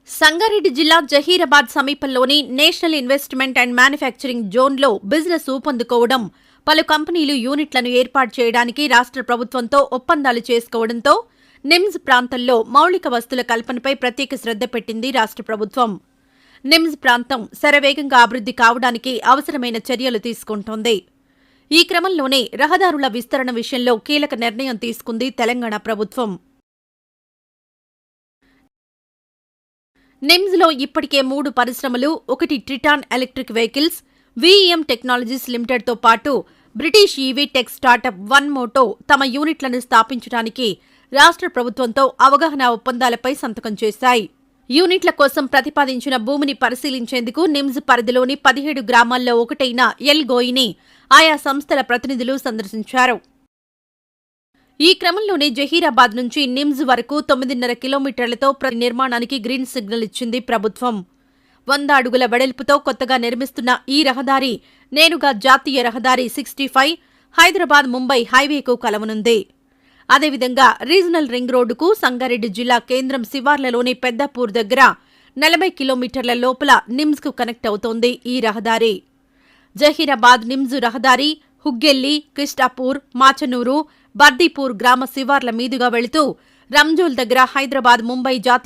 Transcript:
సంగారెడ్డి జిల్లా జహీరాబాద్ సమీపంలోని national investment and manufacturing జోన్లో బిజినెస్ ఊపందుకోవడం, పలు కంపెనీలు యూనిట్లను ఏర్పాటు చేయడానికి రాష్ట్ర ప్రభుత్వంతో ఒప్పందాలు చేసుకోవడంతో నిమ్స్ ప్రాంతంలో మౌలిక వస్తుల కల్పనపై ప్రత్యేక శ్రద్ధ పెట్టింది రాష్ట్ర ప్రభుత్వం. నిమ్స్ ప్రాంతం శరవేగంగా అభివృద్ధి కావడానికి అవసరమైన చర్యలు తీసుకుంటోంది. ఈ క్రమంలోనే రహదారుల విస్తరణ విషయంలో కీలక నిర్ణయం తీసుకుంది తెలంగాణ ప్రభుత్వం. నిమ్స్లో ఇప్పటికే 3 పరిశ్రమలు, ఒకటి Triton electric vehicles, VEM technologies లిమిటెడ్తో పాటు British EV tech startup one moto తమ యూనిట్లను స్థాపించడానికి రాష్ట్ర ప్రభుత్వంతో అవగాహన ఒప్పందాలపై సంతకం చేశాయి. యూనిట్ల కోసం ప్రతిపాదించిన భూమిని పరిశీలించేందుకు నిమ్స్ పరిధిలోని 17 గ్రామాల్లో ఒకటైన ఎల్ గోయిని ఆయా సంస్థల ప్రతినిధులు సందర్శించారు. ఈ క్రమంలోనే జహీరాబాద్ నుంచి నిమ్స్ వరకు 9.5 కిలోమీటర్లతో ప్రతి నిర్మాణానికి గ్రీన్ సిగ్నల్ ఇచ్చింది ప్రభుత్వం. 100 అడుగుల వెడల్పుతో కొత్తగా నిర్మిస్తున్న ఈ రహదారి నేరుగా జాతీయ రహదారి 65 హైదరాబాద్ ముంబై హైవేకు కలవనుంది. అదేవిధంగా రీజనల్ రింగ్ రోడ్డుకు సంగారెడ్డి జిల్లా కేంద్రం శివార్లలోని పెద్దపూర్ దగ్గర 40 కిలోమీటర్ల లోపల నిమ్స్కు కనెక్ట్ అవుతోంది ఈ రహదారి. జహీరాబాద్ నిమ్స్ రహదారి హుగ్గెల్లి, కృష్ణాపూర్, మాచనూరు, బర్దీపూర్ గ్రామ శివార్ల మీదుగా వెళుతూ రంజోల్ దగ్గర హైదరాబాద్ ముంబై జాతీయ